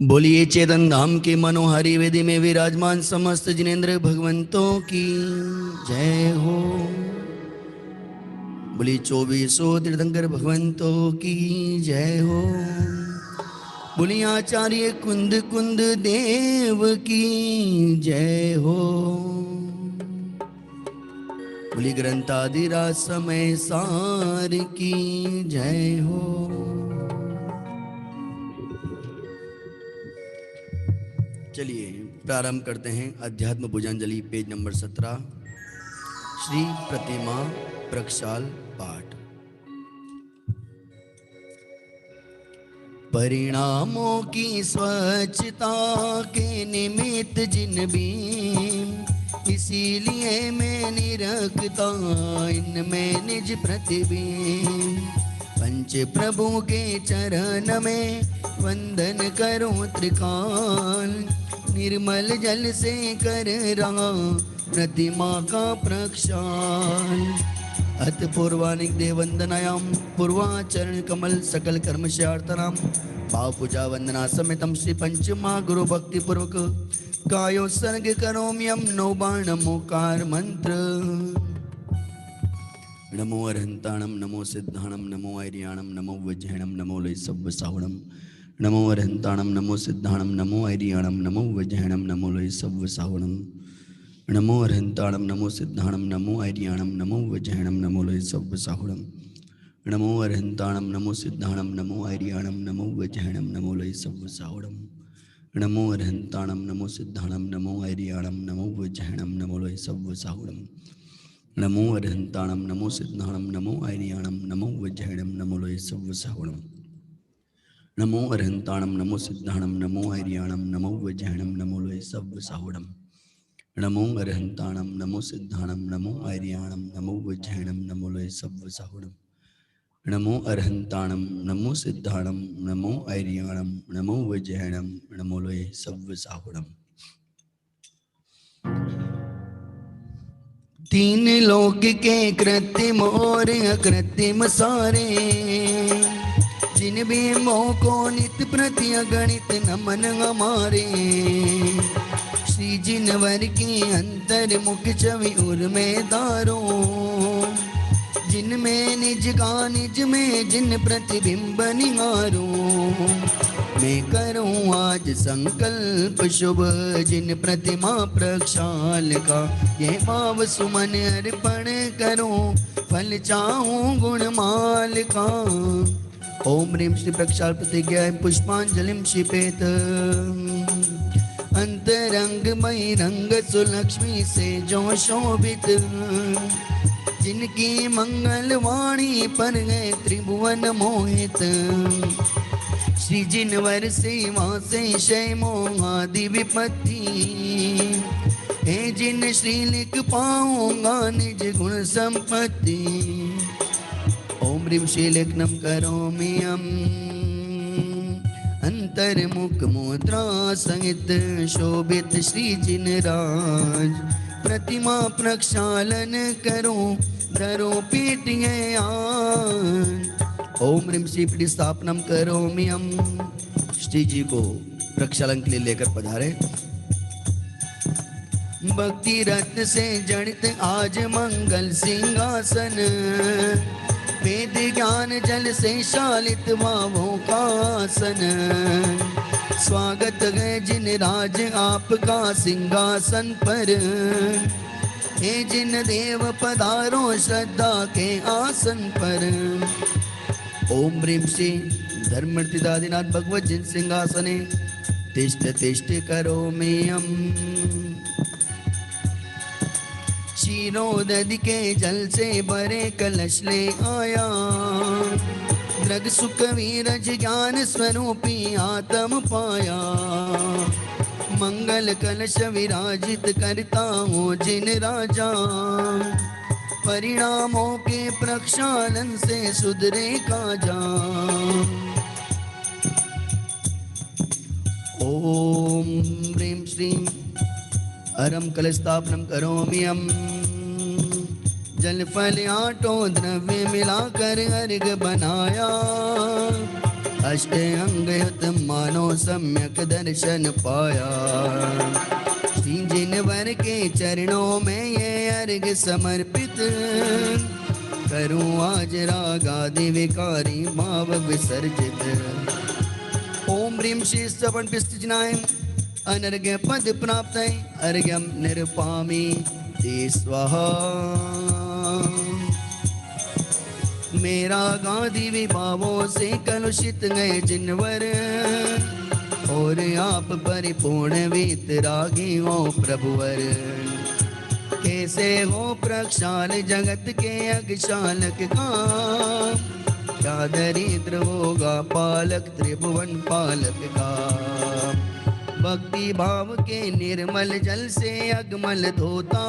बोलिए चेतन धाम के मनोहरी वेदी में विराजमान समस्त जिनेंद्र भगवंतों की जय हो। बोलिए 2400 तीर्थंकर भगवंतों की जय हो। बोलिए आचार्य कुंद कुंद देव की जय हो। बोलिए ग्रंथादिराज समय सार की जय हो। चलिए प्रारंभ करते हैं अध्यात्म पूजांजलि पेज नंबर 17 श्री प्रतिमा प्रक्षाल पाठ। परिणामों की स्वच्छता के निमित्त जिन भी इसीलिए मैं निरखता इनमें निज प्रतिबिंब। पंच प्रभु के चरण में वंदन करूं त्रिकाल निर्मल जल से कर रहा प्रतिमा का प्रक्षाल। अत पूर्वानिक देववंदनायां पूर्वाचरण कमल सकल कर्मशार्थनां भाव पूजा वंदना समेतम श्री पंचमा गुरु भक्ति पूर्वक कायोत्सर्ग करोम्यम नौबाण मोकार मंत्र। नमो अरहंताणम नमो सिद्धाणम नमो ऐर्याणम नमो वज्रहणम नमो लय सव्व साहुणम। नमो अरहंताणम नमो सिद्धाणम नमो ऐर्याणम नमो वज्रहणम नमो लय सव्व साहुणम। नमो अरहंताणम नमो सिद्धाणम नमो ऐर्याणम नमो वज्रहणम नमो लय सव्व साहुणम। नमो अरहंताणम नमो सिद्धाणम नमो ऐर्याणम नमो वज्रहणम नमो लय सव्व साहुणम। नमो अरहंताणम नमो सिद्धाणम नमो ऐर्याणम नमो वज्रहणम नमो लय सव्व साहुणम। नमो अरहंताणम नमो सिद्धाणम नमो ऐर्याणम नमो वज्रहणम नमो लय सव्व साहुणम। नमो अरहंताणम नमो सिद्धाणम नमो ऐर्याणम नमो वज्रहणम नमो लय सव्व साहुणम। नमो अरहंताणम नमो सिद्धाणम नमो ऐर्याणम नमो वज्रहणम नमो लय सव्व साहुणम। नमो अरहंताणम नमो सिद्धाणम नमो ऐर्याणम नमो वज्रहणम नमो लय सव्व साहुणम। तीन लोक के कृत्रिम और अकृत्रिम सारे जिन भीमों को नित्य प्रति अगणित नमन हमारे। श्री जिनवर की अंतर मुख छवि उर्में दारों जिनमें निज का निज में जिन प्रतिबिंब निहारूं। मैं करूं आज संकल्प शुभ जिन प्रतिमा प्रक्षाल का ये भाव सुमन अर्पण करूं फल चाहूं गुणमाल का। ओम ह्रीं श्री प्रक्षाल प्रतिज्ञा पुष्पांजलिं क्षिपेत। अंतरंग बहिरंग सुलक्ष्मी से जो शोभित जिनकी मंगल वाणी पर गए त्रिभुवन मोहित। श्री जिनवर सेवा से शय मोहादि विपत्ति हे जिन श्री लिख पाऊंगा निज गुण संपत्ति। ओम ह्रीं श्री लेखनम करोमि अंतर्मुख मुद्रा सहित शोभित श्री जिनराज प्रतिमा प्रक्षालन करूं धरो पीटिए आन। ओम ह्रीं श्री पीठी स्थापनम करोमि श्री जी को प्रक्षालन के लिए लेकर पधारे। भक्ति रत्न से जड़ित आज मंगल सिंहासन वेद ज्ञान जल से शालित भावों का आसन। स्वागत है जिन राज आपका सिंहासन पर हे जिन देव पधारो श्रद्धा के आसन पर। ओम ह्रीं श्री धर्मतीदादिनाथ भगवत जिन सिंहासने तिष्ठ तिष्ठ करोमि क्षीरोदधि के जल से भरे कलश ले आया दृग सुख वीरज ज्ञान स्वरूपी आत्म पाया। मंगल कलश विराजित करता हूँ जिन राजा परिणामों के प्रक्षालन से सुधरे काजा। ओम ह्रीं श्री अरम कलस्थापनम करोमि जल फल आटो द्रव्य मिलाकर अर्घ बनाया अष्ट अंग युत मानो सम्यक दर्शन पाया। श्री जिनवर के चरणों में ये अर्घ समर्पित, करूं आज रागादि विकारी भाव विसर्जित। ओम ह्रीं श्री श्रवण पिष्टजनाय अनर्घ्य पद प्राप्त अर्घ्यम निर्पामी ते स्वाहा। मेरा गादि विभावों से कलुषित गए जिनवर, और आप परिपूर्ण वीतरागी हो प्रभुवर। कैसे हो प्रक्षाल जगत के अगशालक का, क्या दरिद्र होगा पालक त्रिभुवन पालक का। भक्ति भाव के निर्मल जल से अगमल धोता,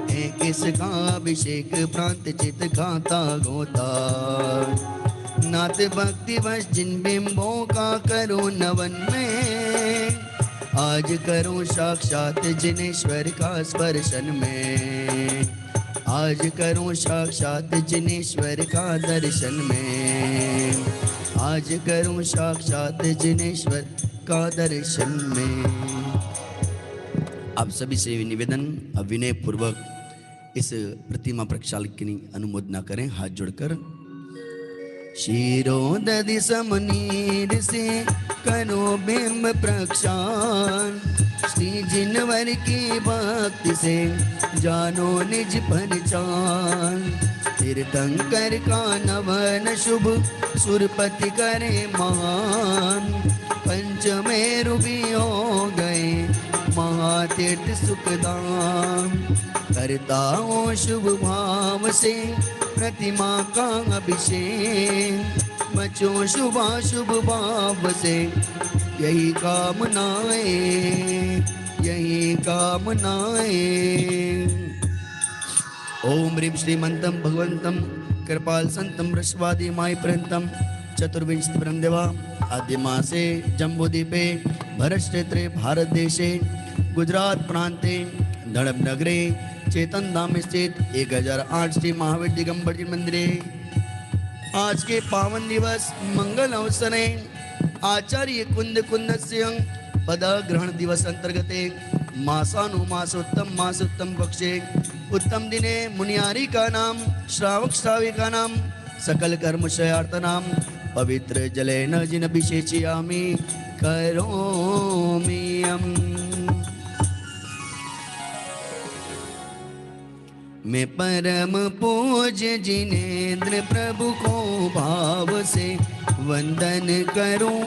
है किसका अभिषेक प्रांत चित खाता गोता। नाथ भक्ति वश जिन बिंबों का करो नवन में, आज करो साक्षात जिनेश्वर का स्पर्शन में। आज करो साक्षात जिनेश्वर का दर्शन में। आज करो साक्षात जिनेश्वर का दर्शन में। आप सभी से निवेदन, विनय पूर्वक इस प्रतिमा प्रक्षालन की अनुमोदना करें हाथ जोड़कर। शिरोदधि समनीर से करो बिंब प्रक्षाल, श्री जिनवर की भक्ति से जानो निज पहचान। तीर्थंकर का नवन शुभ सुरपति करे महान, पंचमेरु भी हो गए महातीर्थ सुखदान। करता हूँ शुभ भाव से प्रतिमा का अभिषेक, बचो शुभाशुभ भाव से यही कामनाएं, यही कामनाएं। ओम ह्रीं श्रीमंतम भगवंतम कृपाल संतम वृषवादी माई पर्यंतम चतुर्विंशति ब्रह्मदेवा आद्य मासे जम्बूद्वीपे भरत क्षेत्रे भारत देशे गुजरात प्रांते धड़प नगरे चेतन धाम स्थित 1008 श्री महावीर दिगंबर जी मंदिरे आज के पावन दिवस मंगल अवसरे आचार्य कुंद कुंदस्य पद ग्रहण दिवस अंतर्गते मासोत्तम पक्षे उत्तम दिने मुनियारी का नाम श्रावक श्राविका नाम सकल कर्म शयार्थ नाम पवित्र जलेन जिन विशेषयामि करोमि यम्। मैं परम पूज्य जिनेन्द्र प्रभु को भाव से वंदन करूं,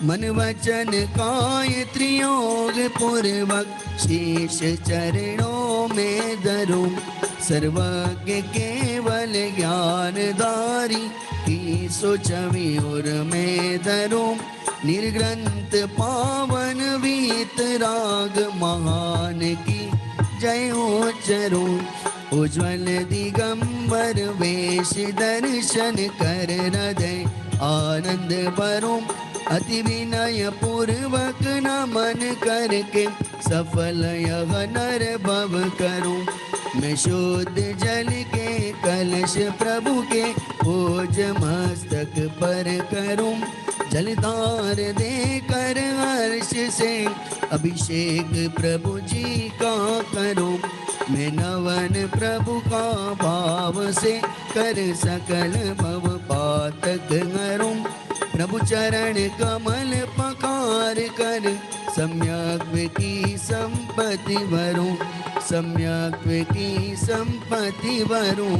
मन वचन काय त्रियोग पूर्वक शीश चरणों में धरूं। सर्वज्ञ केवल ज्ञानधारी की सुछवि और में धरूं। निर्ग्रंथ पावन वीतराग महान की जय उच्चरूं। उज्ज्वल दिगंबर वेश दर्शन कर हृदय आनंद भरूं। अति विनय पूर्वक नमन करके सफल यह नर भव करूं। मैं शुद्ध जल के कलश प्रभु के ओज मस्तक पर करूं। जलधार देकर हर्ष से अभिषेक प्रभु जी का करूं। मैं नवन प्रभु का भाव से कर सकल भव पातक हरूं। प्रभु चरण कमल पकार कर सम्यक की संपत्ति भरूं। सम्यक की संपत्ति भरूं।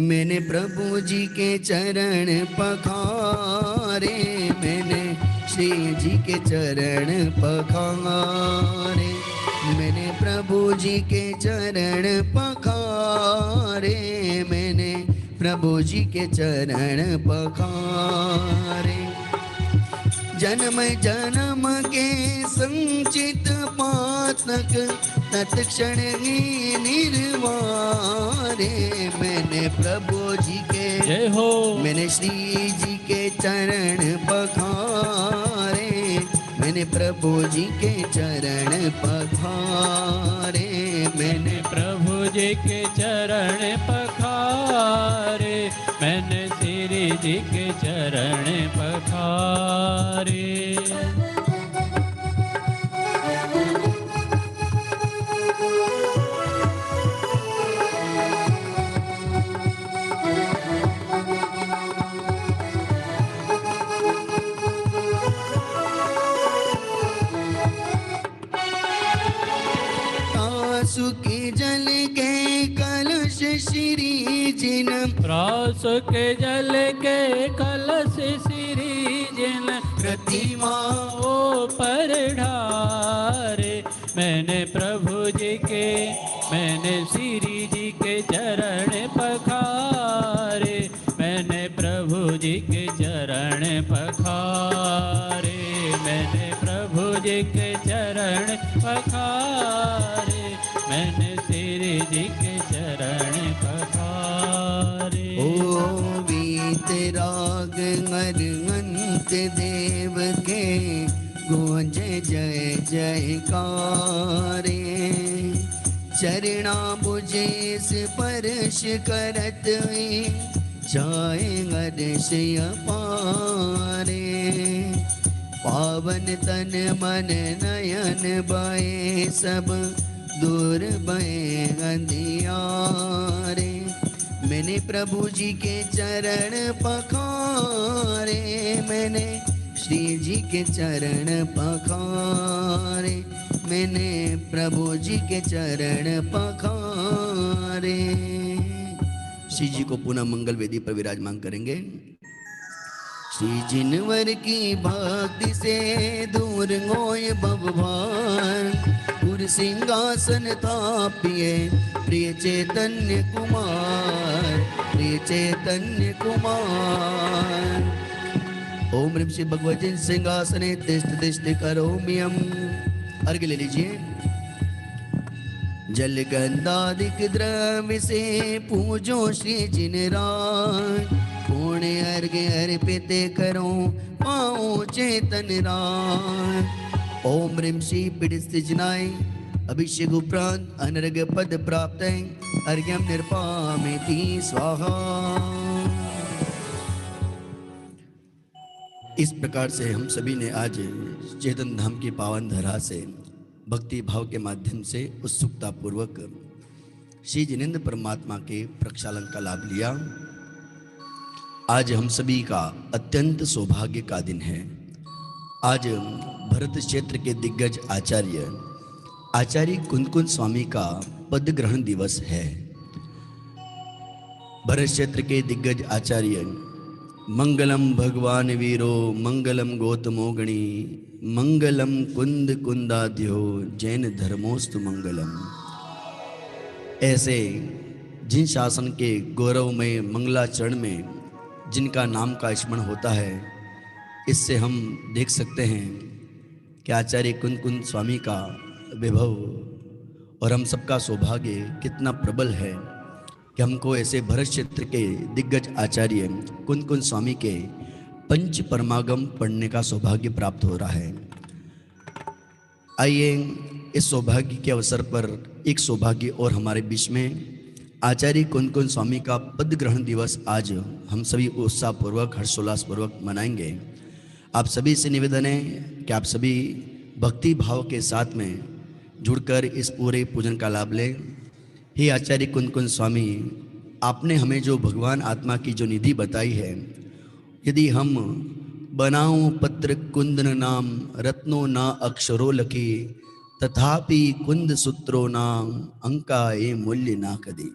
मैंने प्रभु जी के चरण पखारे। मैंने श्री जी के चरण पखारे। मैंने प्रभु जी के चरण पखारे। मैंने प्रभु जी के चरण पखारे। जन्म जन्म के संचित पातक तत्क्षण ही निर्वारे। मैंने प्रभु जी के जय हो। मैंने श्री जी के चरण पखारे। मैंने प्रभु जी के चरण पखारे। मैंने प्रभु जी के चरण पखारे। जी के चरण पखारे। सुखी जल के कलश श्री जिन, प्रास के जल के कलश श्री जिन प्रतिमा पर ढारे। मैंने प्रभु जी के, मैंने श्री जी के चरण पखारे। मैंने प्रभु जी के चरण पखारे। मैंने प्रभु जी के चरण पखारे। मैंने श्री जी के चरण पखारे। ओ वीतराग अनंत देव के गूंज जय जयकारे। चरणा बुझे स्पर्श करत जाए हर्ष अपारे। पावन तन मन नयन बहे सब दूर बहे अंधियारे। मैंने प्रभु जी के चरण पखारे। मैंने श्री जी के चरण पखारे। मैंने प्रभु जी के चरण पखारे। श्री जी को पुनः मंगल वेदी पर विराजमान करेंगे। श्री जिनवर की भक्ति से दूर गोय भवभार, पुर सिंहासन थापिए प्रिय चैतन्य कुमार। प्रिय चैतन्य कुमार। ओम ह्रीं श्री भगवती सिंहासने तिष्ठ तिष्ठ करोम्यम। अर्घ्य ले लीजिए। जल गंधादिक द्रव्य से पूजो श्री जिन राज, पूर्ण अर्घ्य अर्पित करो पाओ चेतन राज। ओम ह्रीं श्री पीडितजनाय अभिषेक उपरांत अनर्घ्य पद प्राप्त है। अर्घ्यम निर्पामेति स्वाहा। इस प्रकार से हम सभी ने आज चेतन धाम की पावन धरा से भक्ति भाव के माध्यम से उत्सुकता पूर्वक श्री जिनेंद्र परमात्मा के प्रक्षालन का लाभ लिया। आज हम सभी का अत्यंत सौभाग्य का दिन है। आज भरत क्षेत्र के दिग्गज आचार्य कुंदकुंद स्वामी का पद ग्रहण दिवस है। भरत क्षेत्र के दिग्गज आचार्य मंगलम भगवान वीरो मंगलम गौतमोगणी मंगलम कुंद कुंदाध्यो जैन धर्मोस्तु मंगलम। ऐसे जिन शासन के गौरवमय मंगलाचरण में जिनका नाम का स्मरण होता है, इससे हम देख सकते हैं कि आचार्य कुंद स्वामी का विभव और हम सबका सौभाग्य कितना प्रबल है कि हमको ऐसे भरत क्षेत्र के दिग्गज आचार्य कुंद स्वामी के पंच परमागम पढ़ने का सौभाग्य प्राप्त हो रहा है। आइए इस सौभाग्य के अवसर पर एक सौभाग्य और हमारे बीच में आचार्य कुंद स्वामी का पद ग्रहण दिवस आज हम सभी उत्साहपूर्वक हर्षोल्लासपूर्वक मनाएंगे। आप सभी से निवेदन है कि आप सभी भक्ति भाव के साथ में जुड़कर इस पूरे पूजन का लाभ लें। हे आचार्य कुंद स्वामी, आपने हमें जो भगवान आत्मा की जो निधि बताई है, यदि हम बनाऊं पत्र कुंदन नाम रत्नो ना अक्षरो लखी तथापि कुंद सूत्रो नाम अंका ए मूल्य ना कदी।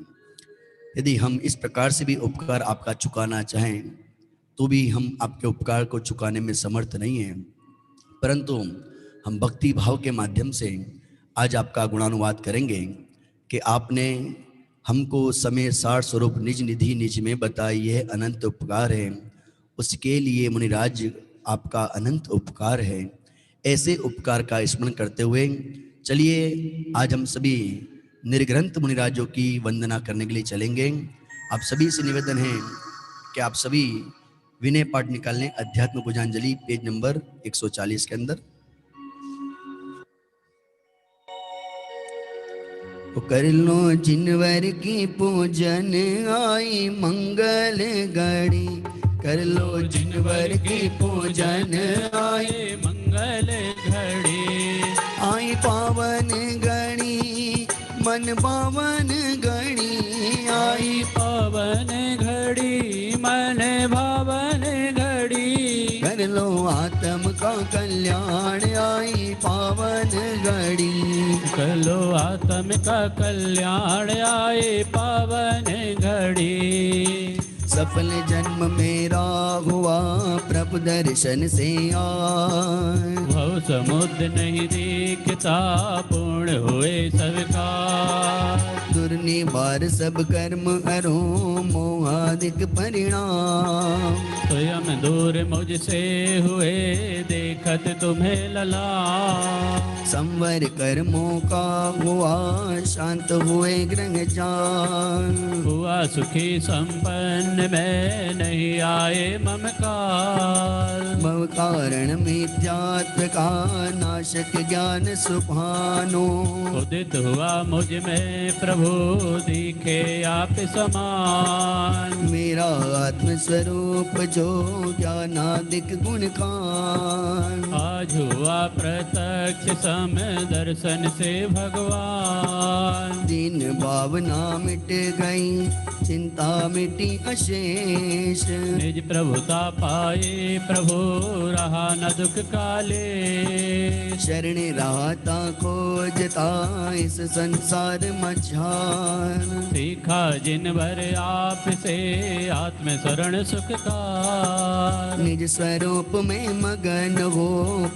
यदि हम इस प्रकार से भी उपकार आपका चुकाना चाहें तो भी हम आपके उपकार को चुकाने में समर्थ नहीं हैं, परंतु हम भक्ति भाव के माध्यम से आज आपका गुणानुवाद करेंगे कि आपने हमको समय सार स्वरूप निज निधि निज में बताई यह अनंत उपकार है। उसके लिए मुनिराज आपका अनंत उपकार है। ऐसे उपकार का स्मरण करते हुए चलिए आज हम सभी निर्ग्रंथ मुनिराजों की वंदना करने के लिए चलेंगे। आप सभी से निवेदन है कि आप सभी विनय पाठ निकालने अध्यात्म पूजांजलि पेज नंबर 140 के अंदर। कर लो जिनवर की पूजन आई मंगल घड़ी कर लो जिनवर की पूजन आई। आए मंगल घड़ी, आई पावन घड़ी मन पावन घड़ी आई। आई पावन घड़ी मन भावन घड़ी, कर लो आत्म का कल्याण आई पावन घड़ी। कलो आत्म का कल्याण आए पावन घड़ी। सफल जन्म मेरा हुआ प्रभु दर्शन से आए। भव समुद्र नहीं दिखता पूर्ण हुए सबका, दुर्निवार सब कर्म हरो मोहादिक परिणाम। स्वयं दूर मुझसे हुए देखत तुम्हें लला, संवर कर्मों का हुआ शांत हुए ग्रह जान। हुआ सुखी संपन्न में नहीं आए ममकार, भव कारण मिथ्यात्व का नाशक ज्ञान सुभानो। उदित हुआ मुझ में प्रभु दिखे आप समान, मेरा आत्म स्वरूप जो ज्ञानादिक गुण खान। आज हुआ प्रत्यक्ष सम दर्शन से भगवान। दीन भावना मिट गई चिंता मिटी अशेष। निज प्रभुता पाए प्रभु रहा न दुख काले, शरण राहता खोजता इस संसार मझार। सीखा जिन भर आप से आत्म शरण सुख का, निज स्वरूप में मगन हो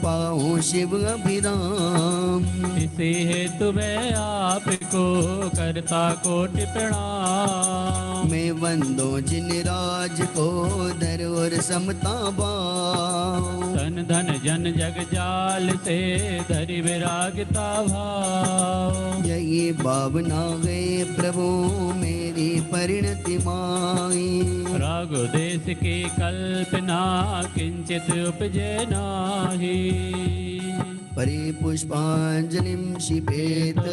पाऊं शिव अभिराम। इसी हेतु मैं आपको करता कोटि प्रणाम। मैं वंदो जिन राज को धर और समता भाव। धन धन जन जग जाल से धरि विरागता भाव, यही भावना गए प्रभु मेरी परिणति माई। राग देश की कल्पना किंचित उपजे नाही, परि पुष्पांजलिं शिपेत।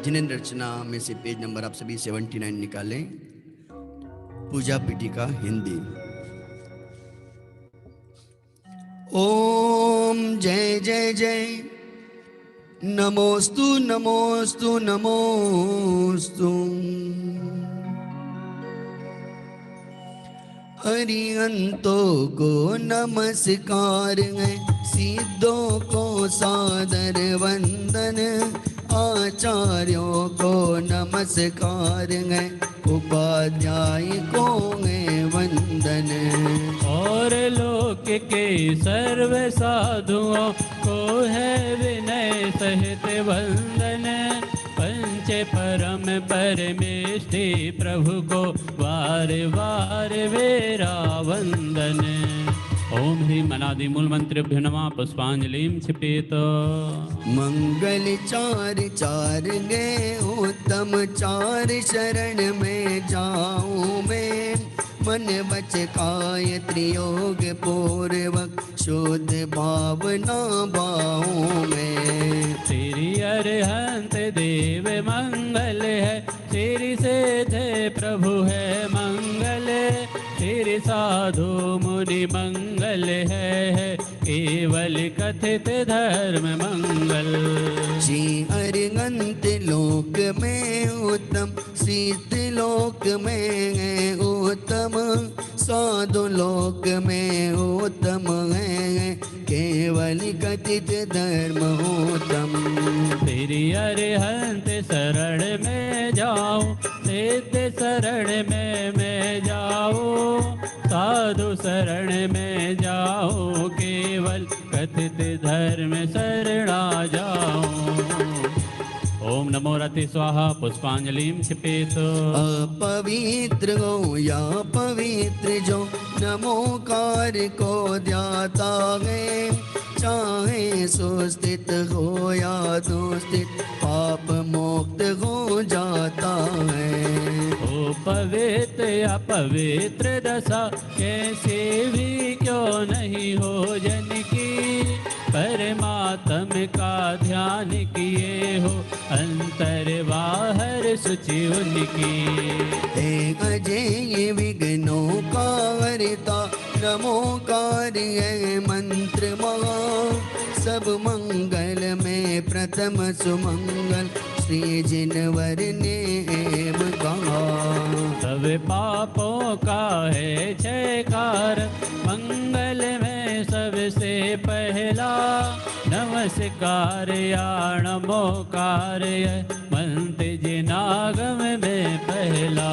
जिनेंद्र रचना में से पेज नंबर आप सभी 79 निकालें। पूजा पीठिका हिंदी। ओम जय जय जय नमोस्तु नमोस्तु नमोस्तु। अरिहंतों को नमस्कार है, सिद्धों को सादर वंदन। आचार्यों को नमस्कार है, उपाध्याय को है वंदन। और लोक के सर्व साधुओं को है विनय सहित वंदन। पंच परम परमेष्टि प्रभु को बार बार मेरा वंदन। ओम ह्रीं अनादि मूल मंत्रेभ्यो नमः। पुष्पांजलिं क्षिपेत। मंगल चार चार गे उत्तम चार शरण में जाऊं मैं। मन वच काय त्रियोग पूर्वक शुद्ध भावना बाऊं मैं। श्री अरहंत देव मंगल है, श्री सेठ प्रभु है मंगल। श्री साधु मुनि मंगल है, केवल कथित धर्म मंगल। श्री अरहंत लोक में उत्तम, सिद्ध लोक में उत्तम। साधु लोक में उत्तम है, केवल कथित धर्म उत्तम। तेरी अरहंत शरण में जाऊं, सिद्ध शरण में मैं जाऊं। साधु शरण में जाऊं, केवल कथित धर्म शरणा जाऊं। ओम नमो रति स्वाहा। पुष्पांजलिं क्षिपेत। अपवित्र हो या पवित्र जो नमोकार को ध्याता है। चाहे सुस्थित हो या दुस्थित, पाप मुक्त हो जाता है। ओ पवित्र या पवित्र दशा कैसे भी क्यों नहीं हो जन की। परमात्म का ध्यान किए हो, अंतर बाहर सुचि उनकी। हे अजय विघ्नों का हरता, नमो कार्य मंत्र महा, सब मंगल में प्रथम सुमंगल, श्री जिनवर ने कहा। सब पापों का है जयकार, मंगल में सबसे पहला, नमस्कार या नमोकार मंत्र जिनागम में पहला।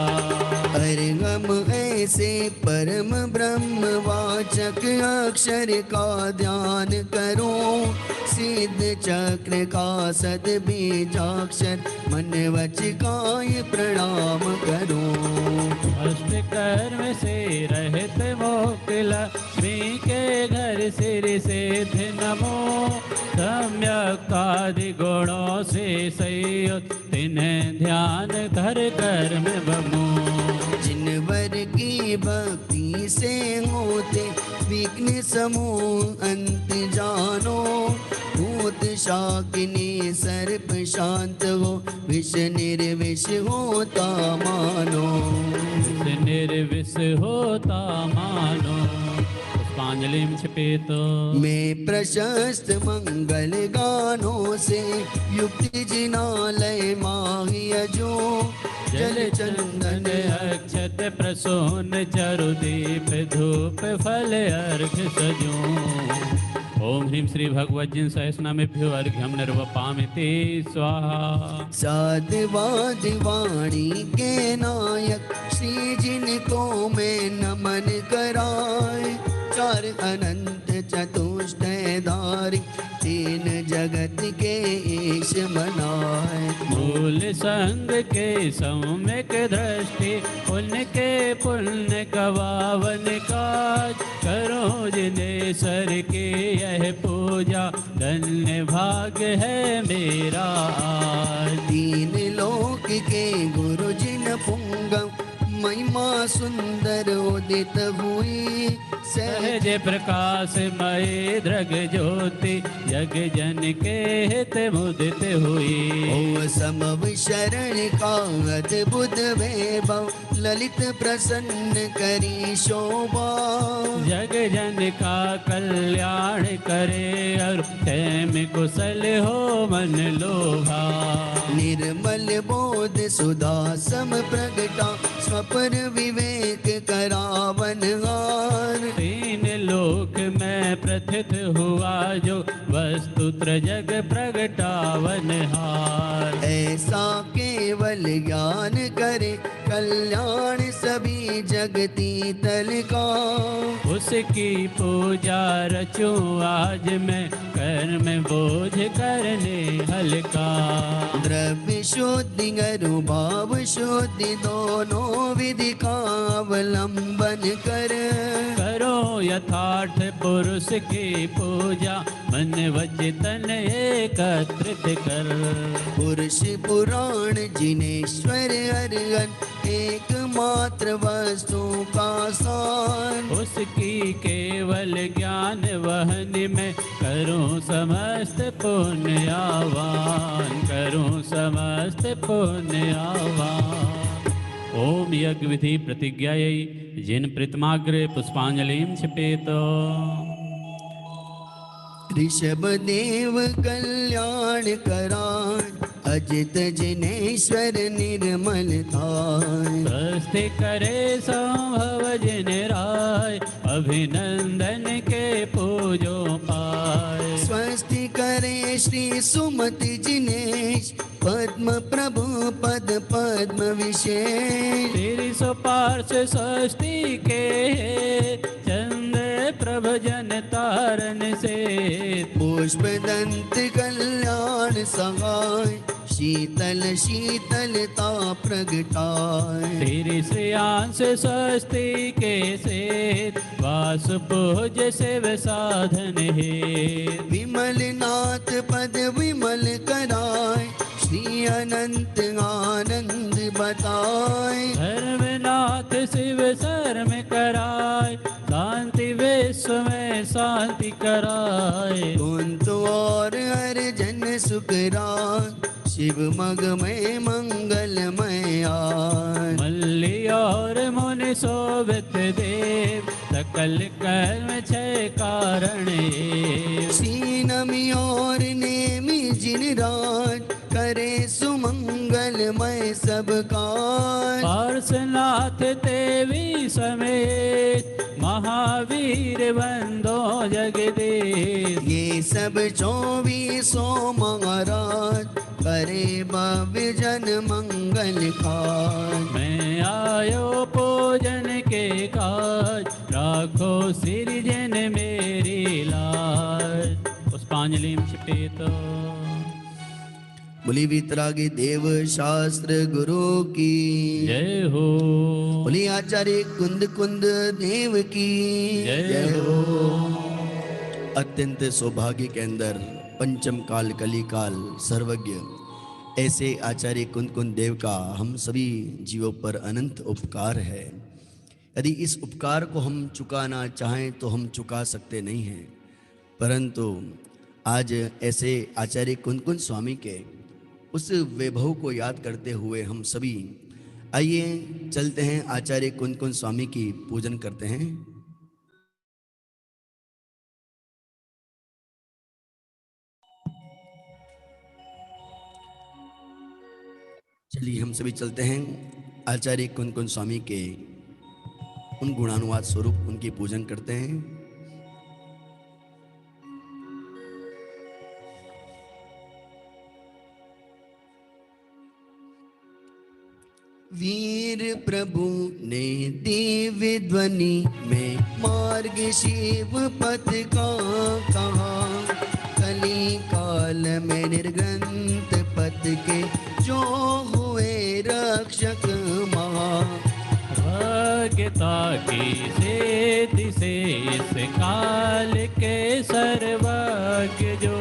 अर्गम ऐसे परम ब्रह्म वाचक अक्षर का ध्यान करो, सिद्ध चक्र का सद बीजाक्षर, मन वच काय प्रणाम करो। अष्ट कर्म से रहत मोकला, श्री के घर सिर सिद्ध नमो, सम्यक आदि गुणों से संयुक्त, तिन्हें ध्यान धर कर्म बमो। जिनवर की भक्ति से होते विघ्न समूह अंत जानो, भूत शाकिनी सर्प शांत हो, विष निर्विष होता मानो। निर्विष होता मानो। पुष्पांजलि में छपेत। मैं प्रशस्त मंगल गानों से युक्ति जिनालय माहिया जो, जल चंदन अक्षत प्रसून चरुदीप धूप फल अर्घ सजो। ओम ह्रीं श्री भगवत जिन सहस्रनामेभ्यो अर्घ्यम निर्वपामिते स्वाहा। साधवाद वाणी के नायक, श्री जिनको मैं नमन कराए, चार अनंत चतुष्टयधारी, तीन जगत के ईश मनाए। मूल संग के सम्यक दृष्टि, उनके पुण्य गवावन काज, करो जिनेश्वर के यह पूजा, धन्य भाग है मेरा आज। तीन लोक के गुरु जिन पुंगम, महिमा सुंदर उदित हुई, सहज प्रकाश मय दृग ज्योति, जग जन के हित मुदित हुई। ओ समव शरण का अद्भुत वैभव, ललित प्रसन्न करी शोभा, जग जन का कल्याण करे, और क्षेम कुशल हो मन लोभा। निर्मल बोध सुधा सम प्रगटा, स्वपर विवेक करावन हार। तीन लोक में प्रथित हुआ जो, वस्तुत्र जग प्रगटावन हार। ऐसा केवल ज्ञान करे, कल्याण सभी जगती तल का, उसकी पूजा रचूं आज मैं, कर्म बोझ करने हल्का। द्रव्य शुद्धि अनुभाव शुद्धि, दोनों विधि का अवलंबन कर, करो यथार्थ पुरुष की पूजा, मन वचन एकत्रित कर। पुरुष पुराण जिनेश्वर अर्हन, एकमात्र वस्तु का सार। उसकी केवल ज्ञान वहन में, करूं समस्त पुण्यावान, करूं समस्त पुण्यावान। ओम यज्ञ विधि प्रतिज्ञायै जिन प्रीतमाग्रे पुष्पांजलिं क्षिपेत। ऋषभ देव कल्याण करान, अजित जिनेश्वर निर्मल थाय। स्वस्ति करे संभव जिन राय, अभिनंदन के पूजो पाय। स्वस्ति करे श्री सुमति जिनेश, पद्म प्रभु पद पद्म विशेष। तेरी सुपार्श स्वस्ति के, चंद प्रभ जन तारन से। पुष्प दंत कल्याण सहाय, शीतल शीतलता प्रगटाए। तेरी श्रेयांश स्वस्ति के सेत, वास पूज शिव साधन है। विमल नाथ पद विमल कराए, श्री अनंत आनंद बताए। धर्मनाथ शिव शर्म कराए, शांति विश्व में शांति कराए। कुंत सुखराज शिव मग में मंगलमय आज। मल्ली और मुनि शोभित देव सकल कर्म क्षय कारण एव। सीनमी और नेमी जिन राज करे सुमंगलमय सब काज। पार्श्वनाथ देवी समेत महावीर बंदो जगदीश। ये सब 24 महाराज करे भव्य जन मंगल काज। मैं आयो पूजन के काज राखो सिरजन मेरी लाज। पुष्पांजलि क्षिपेत। बोली वितरागी देव शास्त्र गुरु की जय हो। बोली आचार्य कुंद कुंद देव की जय हो। अत्यंत सौभाग्य के अंदर पंचम काल कली काल सर्वज्ञ ऐसे आचार्य कुंद कुंद देव का हम सभी जीवों पर अनंत उपकार है। यदि इस उपकार को हम चुकाना चाहें तो हम चुका सकते नहीं हैं, परंतु आज ऐसे आचार्य कुंद कुंद स्वामी के उस वैभव को याद करते हुए हम सभी आइए चलते हैं आचार्य कुंद कुंद स्वामी की पूजन करते हैं। चलिए हम सभी चलते हैं आचार्य कुंद कुंद स्वामी के उन गुणानुवाद स्वरूप उनकी पूजन करते हैं। वीर प्रभु ने दिव्य ध्वनि में मार्ग शिव पथ का कहा। कली काल में निर्ग्रंथ पथ के जो हुए रक्षक महा। भाग्यता की सेति से इस काल के सर्वज्ञ जो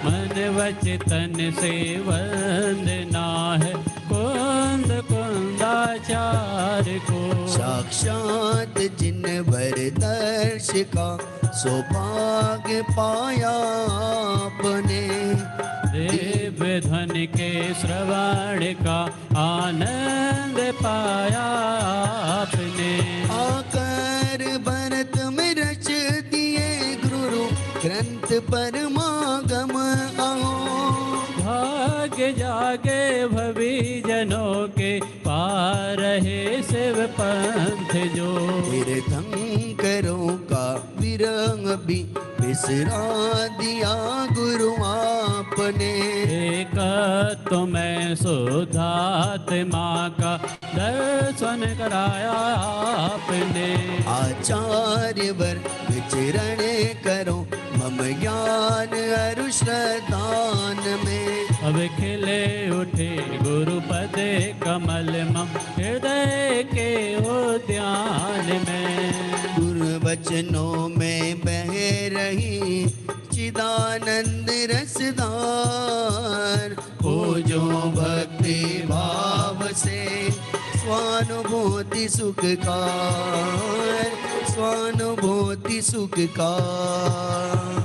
मन वचन से वंदना है कुंद कुंदाचार्य को। साक्षात जिन भर दर्श का सौभाग्य पाया आपने। दिव्य ध्वनि के श्रवण का आनंद पाया आपने। आकर भरत में रच दिए गुरु ग्रंथ परमागम आओ। भाग्य जागे भवी जनों के पार है शिव पंथ जो। तीर्थंकरों का विरंग भी बिसरा दिया गुरु आपने। एक तुम्हें शुद्धात्मा का दर्शन कराया आपने। आचार्य वर विचरण करो मम ज्ञान अरु श्रद्धान में। अब खिले उठे गुरुपद कमल मम हृदय के उद्यान में। गुरु वचनों में बह रही चिदानंद रसदार। हो जो भक्ति भाव से स्वानुभूति सुख कार। स्वानुभूति सुख कार।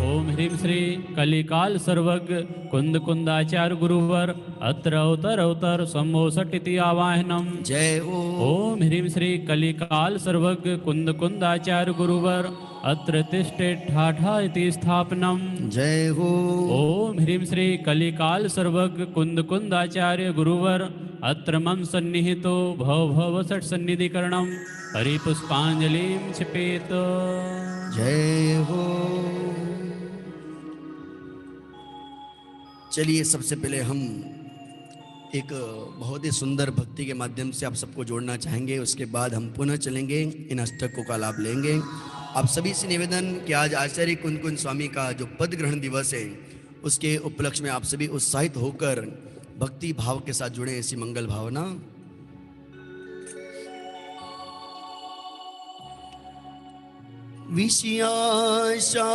ओम ह्रीं श्री कलिकाल सर्वज्ञ कुंद कुंदाचार्य गुरुवर अत्र अवतर अवतर सम्मोसट इति आवाहनम। जय हो। ओम ह्रीं श्री कलिकाल सर्वज्ञ कुंद कुंदाचार्य गुरुवर अत्र तिष्ठे ठाठा इति स्थापनम। जय हो। ओम ह्रीं श्री कलिकाल सर्वज्ञ कुंद कुंदाचार्य गुरुवर अत्र मम सन्निहितो भव भव षट सन्निधिकरणम। हरि पुष्पांजलिं क्षिपेत। जय हो। चलिए सबसे पहले हम एक बहुत ही सुंदर भक्ति के माध्यम से आप सबको जोड़ना चाहेंगे। उसके बाद हम पुनः चलेंगे, इन अष्टकों का लाभ लेंगे। आप सभी से निवेदन कि आज आचार्य कुंद कुंद स्वामी का जो पद ग्रहण दिवस है उसके उपलक्ष्य में आप सभी उत्साहित होकर भक्ति भाव के साथ जुड़े। ऐसी मंगल भावना।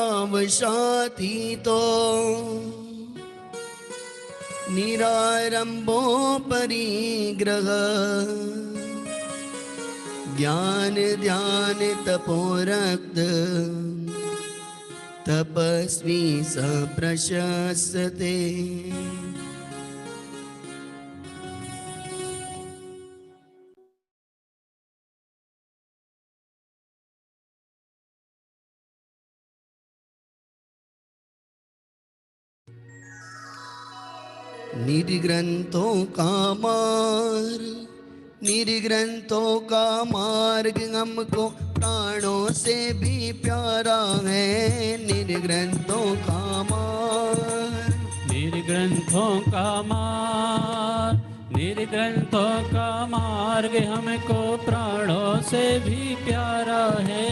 विषयाशावशाती तो निरारंभो परिग्रह। ज्ञान ध्यान तपोरक्त तपस्वी स प्रशस्ते। निर्ग्रंथों का मार्ग, निर्ग्रंथों का मार्ग हमको प्राणों से भी प्यारा है। निर्ग्रंथों का मार्ग, निर्ग्रंथों का मार्ग, निर्ग्रंथों का मार्ग हमको प्राणों से भी प्यारा है।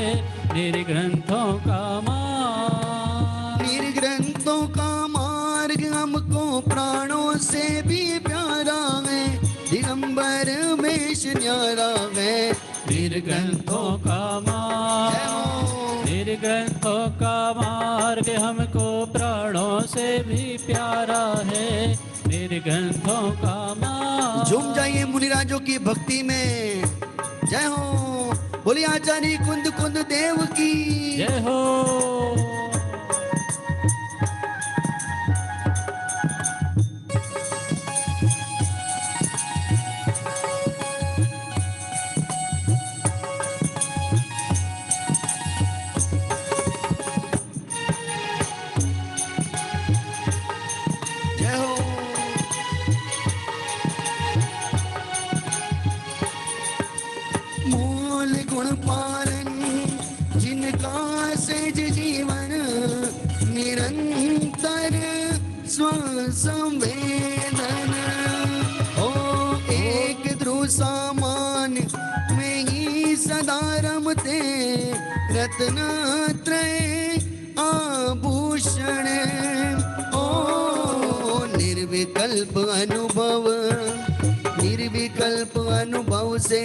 निर्ग्रंथों का मार्ग, निर्ग्रंथों का मार्ग हमको प्राणों से भी प्यारा है। दिगंबर वेश न्यारा है। निर्ग्रंथों का मार्ग, निर्ग्रंथों का मार्ग हमको प्राणों से भी प्यारा है। निर्ग्रंथों का मार्ग। झूम जाइए मुनिराजों की भक्ति में। जय हो। बोलिए आचार्य कुंद कुंद देव की जय हो। संवेदन ओ एक ध्रुसामान में ही सदा रमते। रत्नत्रय आभूषण ओ निर्विकल्प अनुभव, निर्विकल्प अनुभव से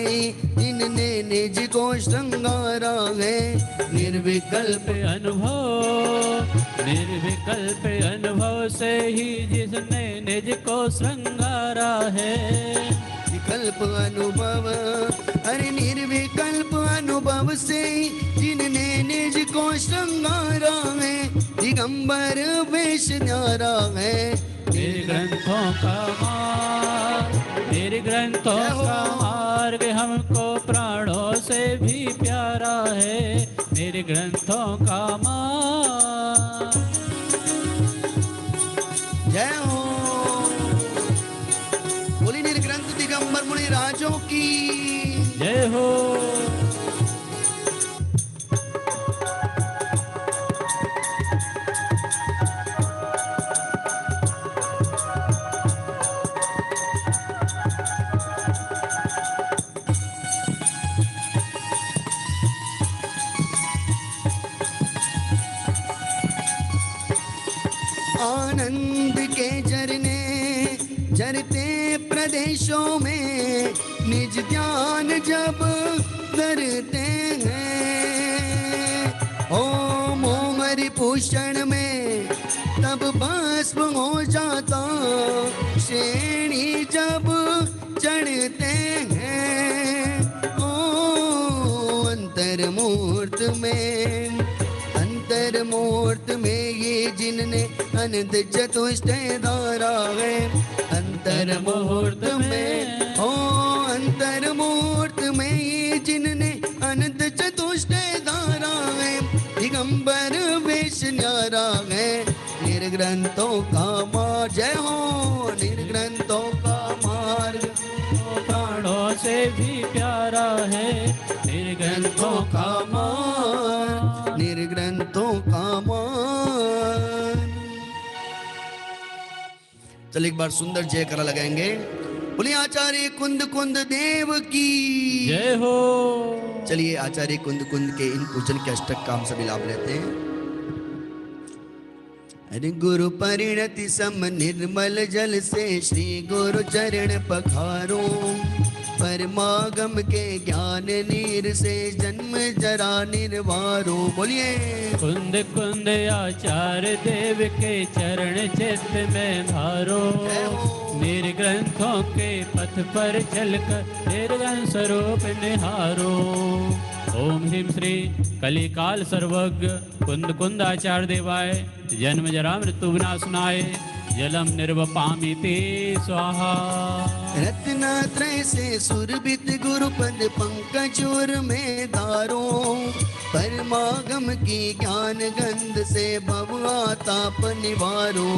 इनने निज को श्रृंगारा है। निर्विकल्प अनुभव, निर्विकल्प अनुभव से ही जिसने निज को श्रृंगारा है। विकल्प अनुभव, अरे निर्विकल्प अनुभव से जिनने निज को श्रृंगारा है। दिगंबर वेश न्यारा है। निर्ग्रंथों का मार्ग, निर्ग्रंथों का मार्ग हमको प्राणों से भी प्यारा है। निर्ग्रंथों का मार्ग। जय हो। बोली निर्ग्रंथ दिगंबर मुनि राजों की जय हो। आनंद के झरने झरते प्रदेशों में निज ध्यान जब करते हैं। ओम ओम हरिभूषण में तब भस्म हो जाता श्रेणी जब चढ़ते हैं। ओ अंतर्मूर्त में, अंतर्मूर्त में ये जिनने अनंत चतुष्टय धारा है। अंतर्मूर्त में ओ अंतर्मूर्त में ये जिनने अनंत चतुष्टय धारा है। दिगंबर वेश न्यारा है। निर्ग्रंथों का मार्ग। जय हो। निर्ग्रंथों का मार्ग प्राणों से भी प्यारा है। निर्ग्रंथों का मार्ग, निर्ग्रंथों का मान। चल एक बार सुंदर जयकारा लगाएंगे। बोलिए आचार्य कुंद कुंद देव की जय हो। चलिए आचार्य कुंद कुंद के इन पूजन के अष्टक का हम सभी लाभ लेते हैं। अरे गुरु परिणति सम निर्मल जल से श्री गुरु चरण पखारो। परमागम के ज्ञान नीर से जन्म जरा निर्वारो। बोलिए कुंद कुंद आचार्य देव के चरण चित्त में धारो। निर्ग्रंथों के पथ पर चलकर निर्गुण स्वरूप निहारो। ओम ह्रीं श्री कलिकाल सर्वज्ञ कुंद कुंदाचार्य देवाय जन्म जरा मृत्यु विनाशनाय जलम निर्वपामि ते स्वाहा। रत्नात्रय से सुरभित गुरुपद पंकजोर में धारो परमागम की ज्ञान गंध से भवताप निवारो।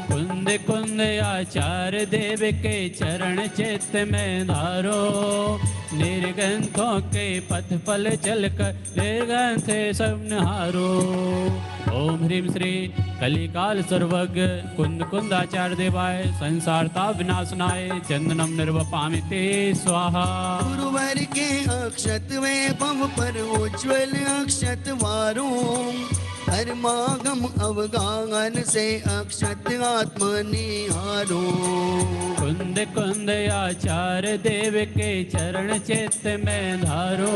कुंद कुंद आचार्य देव के चरण चित्त में धारो निर्गंथों के पथ फल चलकर निर्गंथ सब निहारो। ओम ह्रीं श्री कलिकाल सर्वज्ञ कुंद कुंदाचार्य देवाय संसारता विनाशनाय चंदनम निर्वपामि ते स्वाहा। गुरुवर के अक्षत वैभव पर उज्ज्वल अक्षत वारो परमागम अवगाहन से अक्षत आत्म निहारो। कुंद कुंद आचार्य देव के चरण चित्त में धारो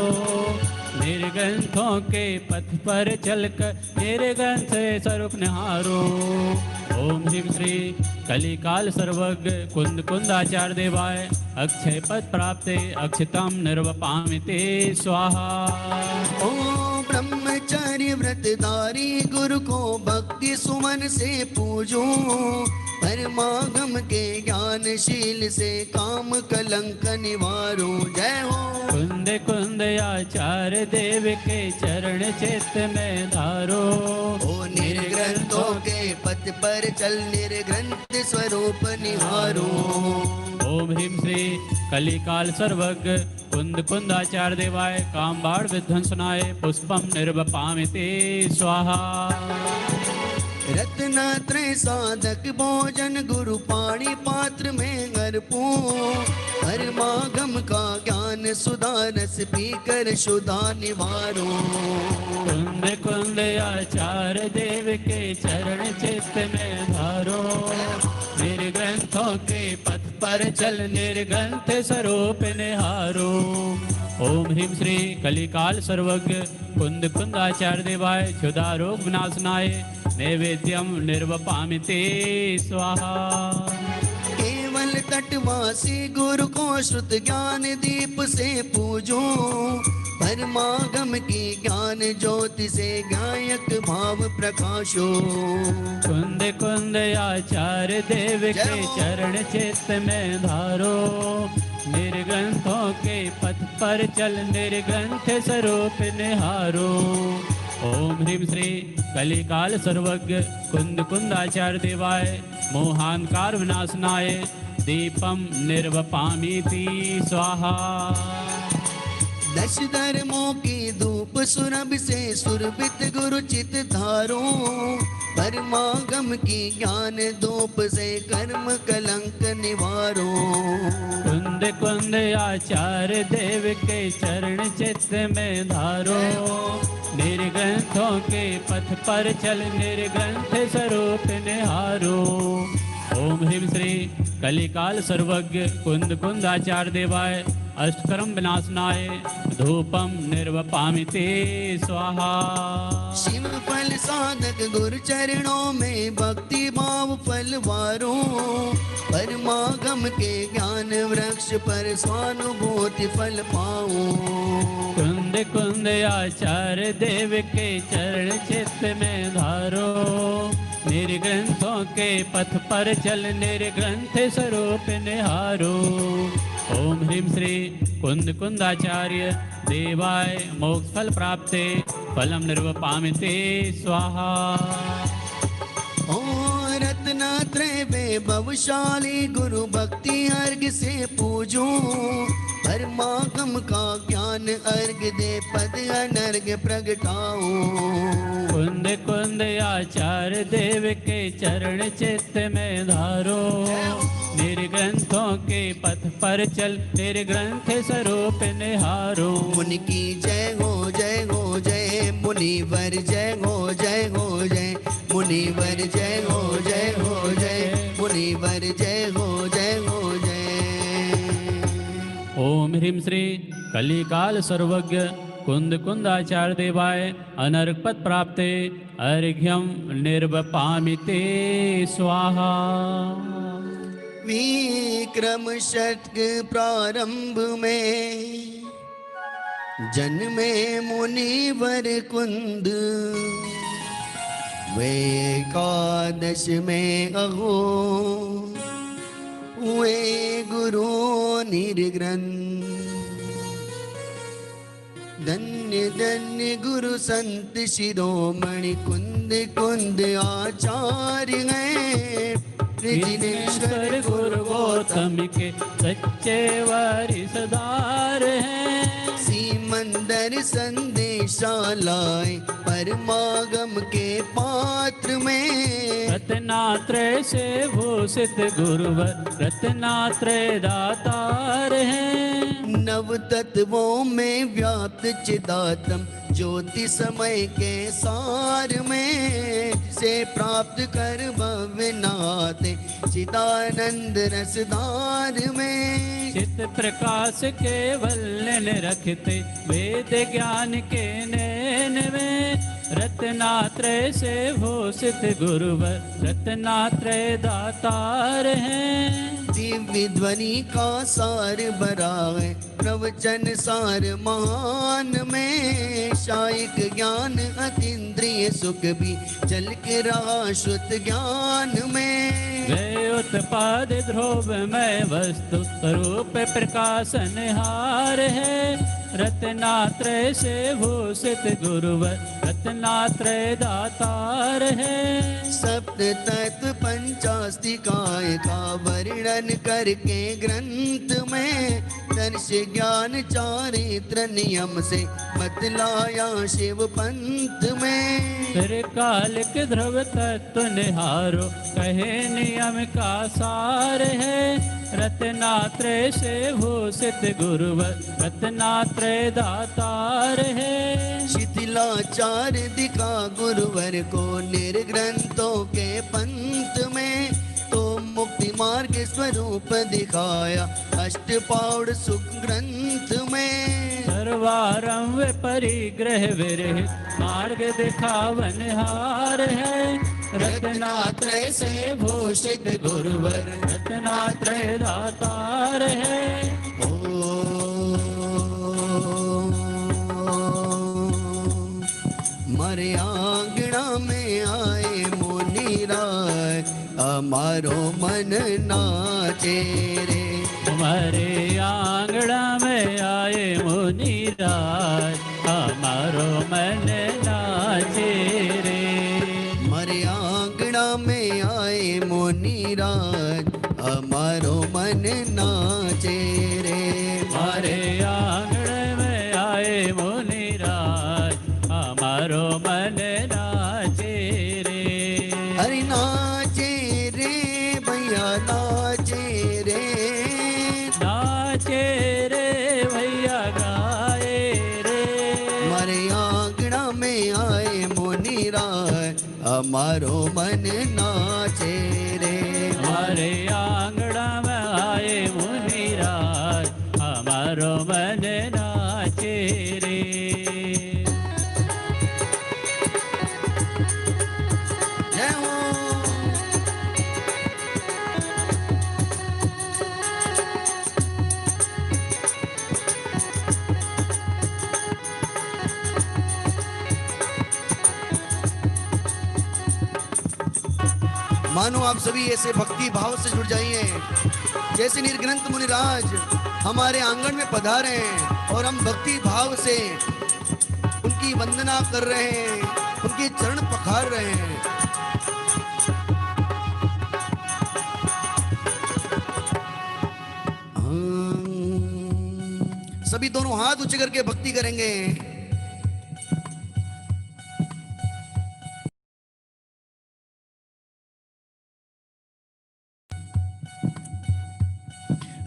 निर्गंथों के पथ पर चलकर निर्गंथ स्वरूप निहारो। ओम ह्रीं श्री कलिकाल सर्वज्ञ कुंद कुंदाचार्य देवाय अक्षय पद प्राप्ते अक्षतम निर्वपामि ते स्वाहा। ओम ब्रह्मचर्य व्रतधारी गुरु को भक्ति सुमन से पूजो परमागम के ज्ञानशील से काम कलंक निवारो। जय हो। कुंद कुंद आचार्य देव के चरण चित्त में धारो ओ निर्ग्रंथों के पथ पर चल निर्ग्रंथ स्वरूप निहारो। ओम ह्रीं श्री कलिकाल सर्वज्ञ कुंद कुंदाचार्य देवाय कामबाण विध्वंसनाय पुष्पम निर्वपामि ते स्वाहा। रत्नात्रय साधक भोजन गुरु पाणी पात्र में अर्पो परमागम का ज्ञान सुधा रस पीकर सुधा निवारो। कुंद कुंद आचार्य देव के चरण चित्त में धारो निर्ग्रंथों के पथ पर चल निर्ग्रंथ स्वरूप निहारो। ओम ह्रीं श्री कलिकाल सर्वज्ञ कुंद कुंदाचार्य देवाय क्षुधा रोग विनाशनाय नैवेद्यम निर्वपामि ते स्वाहा। केवल तटवासी गुरु को श्रुत ज्ञान दीप से पूजो परमागम की ज्ञान ज्योति से गायक भाव प्रकाशो। कुंद कुंद आचार्य देव के चरण चित्त में धारो निर्ग्रंथों के पथ पर चल निर्ग्रंथ स्वरूप निहारो। ओम ह्रीं श्री कलिकाल सर्वज्ञ कुंद कुंदाचार्य देवाय मोहांकार विनाशनाय दीपम निर्वपामि ते स्वाहा। दश धर्मों की धूप सुरभि से सुरभित गुरु चित धारो परमागम की ज्ञान धूप से कर्म कलंक निवारो। कुंद कुंद आचार्य देव के चरण चित्त में धारो निर्ग्रंथों के पथ पर चल निर्ग्रंथ स्वरूप निहारो। ओम ह्रीं श्री कलिकाल सर्वज्ञ कुंद कुंदाचार्य देवाय अष्टकर्म विनाशनाय धूपम निर्वपामि ते स्वाहा। शिव फल साधक गुरु चरणों में भक्ति भाव फल वारो परमागम के ज्ञान वृक्ष पर स्वानुभूति फल पाओ। कुंद कुंद आचार्य देव के चरण चित्त में धारो निर्ग्रंथों के पथ पर चल निर्ग्रंथ स्वरूप निहारो। ओम ह्रीं श्री कुंद कुंदाचार्य देवाय मोक्ष फल प्राप्ते फलम निर्वपामि ते स्वाहा। ओ रत्नात्रय वैभवशाली गुरु भक्ति अर्घ से पूजो परमागम का ज्ञान अर्घ दे पद अनर्घ प्रगटाओ। कुंद कुंद आचार्य देव के चरण चित्त में धारो निर्ग्रंथों के पथ पर चल निर्ग्रंथ स्वरूप निहारो। मुनि की जय हो जय हो जय मुनिवर जय हो जय हो जय मुनिवर जय हो जय हो जय मुनिवर जय हो जय हो जय। ओम ह्रीं श्री कलिकाल सर्वज्ञ कुंद कुंदाचार्य देवाय अनर्घ पद प्राप्ते अर्घ्यम निर्वपामि ते स्वाहा। विक्रम शतक प्रारंभ में जन्मे मुनिवर कुंद वे एकादश में अहो हुए गुरु निर्ग्रंथ। धन्य धन्य गुरु संत शिरोमणि कुंद कुंद आचार्य हैं। विघ्नेश्वर गुरु गौतम के सच्चे वारिसदार हैं। मंदिर संदेशा लाए परमागम के पात्र में। रत्नात्रय से भूषित गुरुवर रत्नात्रय दातार हैं। नव तत्वों में व्याप्त चिदात्म ज्योति समय के सार में से प्राप्त कर भव्य नाते चिदानंद रसदार में। चित प्रकाश केवल रखते वेद ज्ञान के नैन में। रत्नात्रय से भूषित गुरुवर रत्नात्रय दातार हैं। दिव्य ध्वनि का सार भरा है प्रवचन सार महान में। शायिक ज्ञान अतीन्द्रिय सुख भी चल के रहा शुद्ध ज्ञान में। वे उत्पाद ध्रुव में वस्तु स्वरूप प्रकाशन हार है। रत्नात्रय से भूषित गुरुवर रत्नात्रय दातार है। सप्त तत्व पंचास्तिकाय का वर्णन करके ग्रंथ में दर्श ज्ञान चारित्र नियम से बतलाया शिव पंथ में। फिर कालिक ध्रुव तत्व निहारो कहे नियम का सार है। रत्नात्रय से भूषित गुरुवर रत्नात्रय दातार है। शिथिलाचार दिखा गुरुवर को निर्ग्रंथों के पंथ में। तो मुक्ति मार्ग स्वरूप दिखाया अष्टपाउड सुख ग्रंथ में। सर्वारंभ परिग्रह विरहित मार्ग दिखावन हार है। रत्नात्रय से भूषित गुरुवर रत्नात्रय दातार है। मारे आंगना में आए मुनिराय हमारो मन नाचे रे। हमारे आंगना में आए मुनिराज हमारो मन नाचे रे। हमारे आंगना में आए मुनिराज हमारो मन नाचे रे। हमारे आंगन में आए मुनिराज हमारो मन नाचे रे। हरि नाचे रे भैया नाचे रे। नाचे रे भैया गाए रे। हमारे आंगना में आए मुनिराज हमारो मन नाचे रे। हमारे आंगना में आए मुनिराज हमारो मन नाचे रे। जय हो। मानो आप सभी ऐसे भक्ति भाव से जुड़ जाइए जैसे निर्ग्रंथ मुनिराज हमारे आंगन में पधारे हैं और हम भक्ति भाव से उनकी वंदना कर रहे हैं, उनके चरण पखार रहे हैं। सभी दोनों हाथ ऊंचे करके भक्ति करेंगे।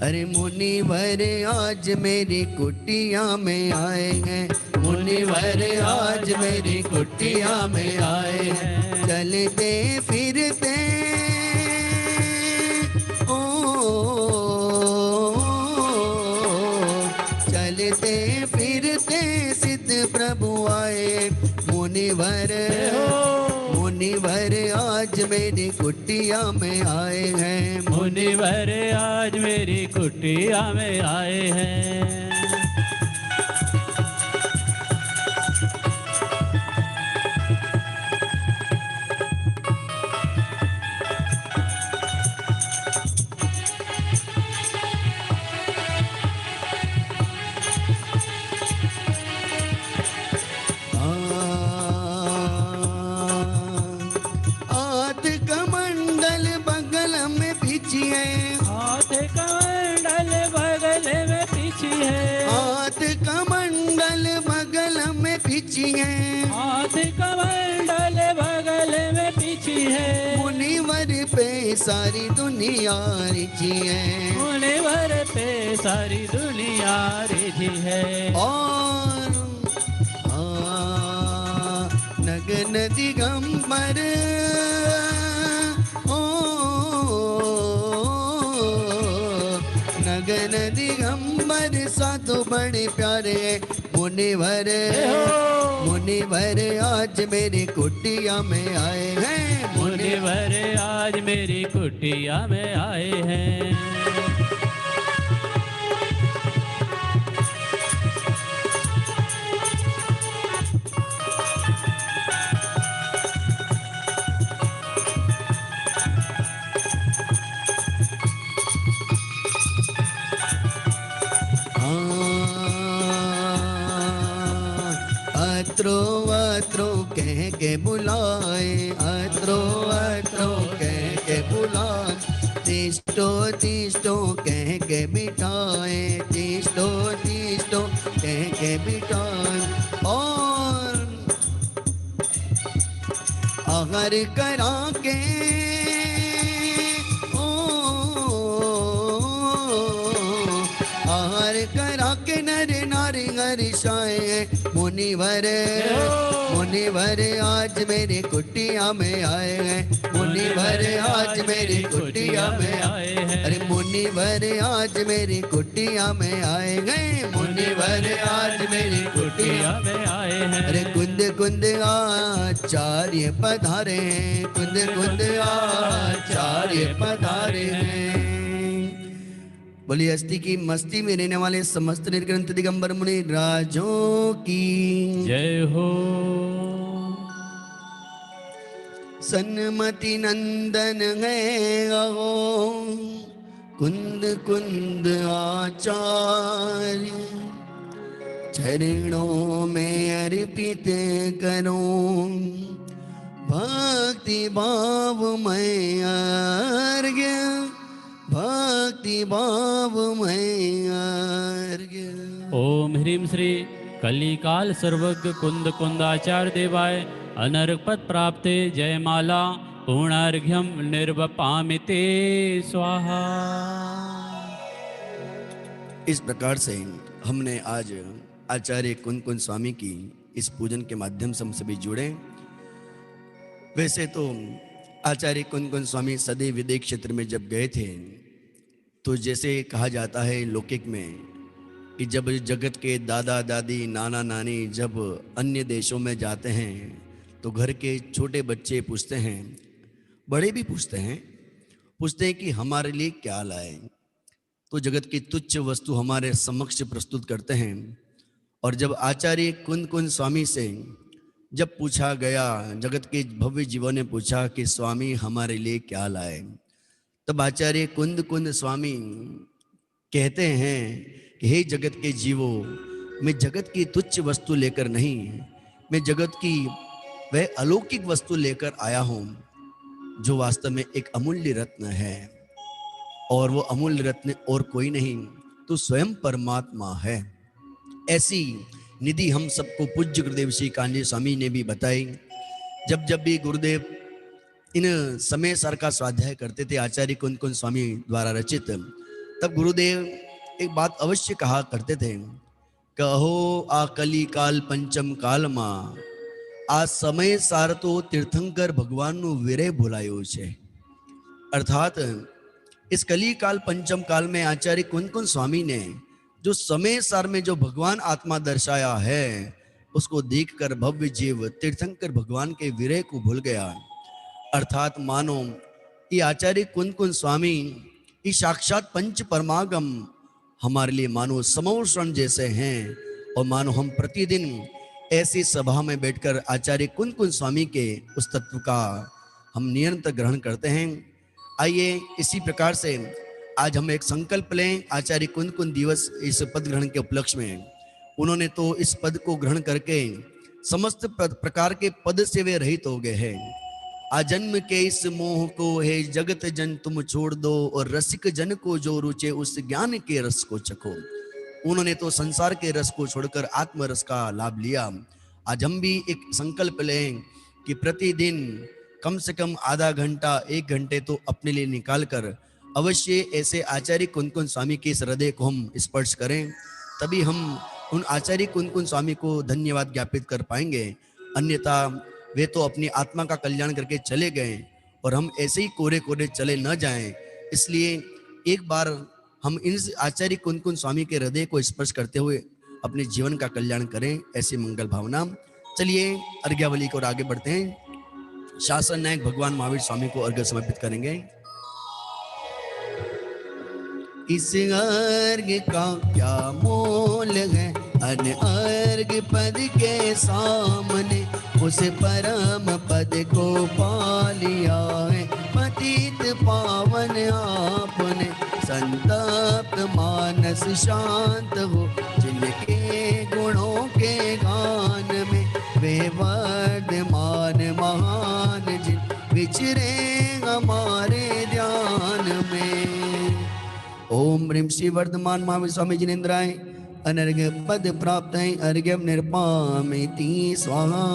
अरे मुनिवर आज मेरी कुटिया में आए हैं। मुनिवर आज मेरी कुटिया में आए हैं। चलते फिरते ओ चलते फिरते सिद्ध प्रभु आए। मुनिवर मुनिवर आज मेरी कुटिया में आए हैं। मुनिवर आज मेरी कुटिया में आए हैं। पीछी है, हाथ कमंडल बगल में पीछी है, मुनिवर पे सारी दुनिया रिझी है, मुनिवर पे सारी दुनिया रिझी है। और नगन दिगंबर ओ नगन दिगंबर साधु बड़े प्यारे मुनिवर, मुनिवर आज मेरी कुटिया में आए हैं, मुनिवर आज मेरी कुटिया में आए हैं। अत्रो अत्रो कह के बुलाए, अत्रो अत्रो कह के बुलाए, तिष्ठो तिष्ठो कह के बिठाए, तिष्ठो तिष्ठो कह के बिठाए, और आहार करा के आहार करा के नर नारी हर्षाए, मुनिवर मुनिवर आज मेरी कुटिया में आए हैं, मुनिवर आज मेरी कुटिया में आए हैं, अरे मुनिवर आज मेरी कुटिया में आए हैं, मुनिवर आज मेरी कुटिया में आए हैं। अरे कुंद कुंद आचार्य पधारे हैं, कुंद कुंद आचार्य पधारे हैं। बोलिए हस्ती की मस्ती में रहने वाले समस्त निर्ग्रंथ दिगंबर मुनि राजों की जय हो। सन्मति नंदन है अहो कुंद कुंद आचार्य, चरणों में अर्पित करो भक्ति भाव में अर्घ्य, भक्ति भाव में अर्घ्य। ओम ह्रीं श्री कलिकाल सर्वज्ञ कुंद कुंदाचार्य देवाय अनर्घ पद प्राप्ते जयमाला पूर्णार्घ्यम निर्वपामिते स्वाहा। इस प्रकार से हमने आज आचार्य कुंद कुंद स्वामी की इस पूजन के माध्यम से हम सभी जुड़े। वैसे तो आचार्य कुंद कुंद स्वामी सदैव विदेश क्षेत्र में जब गए थे तो जैसे कहा जाता है लौकिक में कि जब जगत के दादा दादी नाना नानी जब अन्य देशों में जाते हैं तो घर के छोटे बच्चे पूछते हैं, बड़े भी पूछते हैं कि हमारे लिए क्या लाए, तो जगत की तुच्छ वस्तु हमारे समक्ष प्रस्तुत करते हैं। और जब आचार्य कुंद कुंद स्वामी से जब पूछा गया, जगत के भव्य जीवों ने पूछा कि स्वामी हमारे लिए क्या लाए, तब आचार्य कुंद कुंद स्वामी कहते हैं कि हे जगत के जीवों, मैं जगत की तुच्छ वस्तु लेकर नहीं, मैं जगत की वह अलौकिक वस्तु लेकर आया हूँ जो वास्तव में एक अमूल्य रत्न है, और वो अमूल्य रत्न और कोई नहीं तो स्वयं परमात्मा है। ऐसी निधि हम सबको पूज्य गुरुदेव श्री कान्जी स्वामी ने भी बताई। जब जब भी गुरुदेव इन समय सार का स्वाध्याय करते थे आचार्य कुंद कुंद स्वामी द्वारा रचित, तब गुरुदेव एक बात अवश्य कहा करते थे, कहो आ कली काल पंचम काल मां आ समय सार तो तीर्थंकर भगवान नु विरह भूलायो छे। अर्थात इस कली काल पंचम काल में आचार्य कुंद कुंद स्वामी ने जो समय सार में जो भगवान आत्मा दर्शाया है उसको देखकर भव्य जीव तीर्थंकर भगवान के विरह को भूल गया। अर्थात मानो ये आचार्य कुंद कुंद स्वामी ये साक्षात पंच परमागम हमारे लिए मानो समोषण जैसे हैं, और मानो हम प्रतिदिन ऐसी सभा में बैठकर आचार्य कुंद कुंद स्वामी के उस तत्व का हम निरंतर ग्रहण करते हैं। आइए इसी प्रकार से आज हम एक संकल्प लें आचार्य कुंद कुंद दिवस इस पद ग्रहण के उपलक्ष्य में। उन्होंने तो इस पद को ग्रहण करके समस्त प्रकार के पद से वे रहित हो गए हैं। आजन्म के इस मोह को हे जगत जन तुम छोड़ दो, और रसिक जन को जो रुचे उस ज्ञान के रस को चखो। उन्होंने तो संसार के रस को छोड़कर आत्म रस का लाभ लिया। आज हम भी एक संकल्प लें कि प्रतिदिन कम से कम आधा घंटा 1 घंटे तो अपने लिए निकाल कर अवश्य ऐसे आचार्य कुंदकुंद स्वामी के इस हृदय को हम स्पर्श करें, तभी हम उन आचार्य कुंदकुंद स्वामी को धन्यवाद ज्ञापित कर पाएंगे। अन्यथा वे तो अपनी आत्मा का कल्याण करके चले गए और हम ऐसे ही कोरे कोरे चले न जाएं। इसलिए एक बार हम इन आचार्य कुंदकुंद स्वामी के हृदय को स्पर्श करते हुए अपने जीवन का कल्याण करें, ऐसी मंगल भावना। चलिए अर्घ्यावली की ओर आगे बढ़ते हैं। शासन नायक भगवान महावीर स्वामी को अर्घ्य समर्पित करेंगे। इस अर्घ्य का क्या मोल है, अन अर्घ्य पद के सामने, उस परम पद को पा लिया है पतित पावन आपने। संतप्त मानस शांत हो जिनके गुणों के गान में, वे वर्धमान महान जिन विचरे हमारे ध्यान में। ओम ह्रीं श्री वर्धमान महावीर स्वामी जिनेन्द्राय अनर्घ्य पद प्राप्त है, अर्घ्यम निर्पामिति स्वाहा।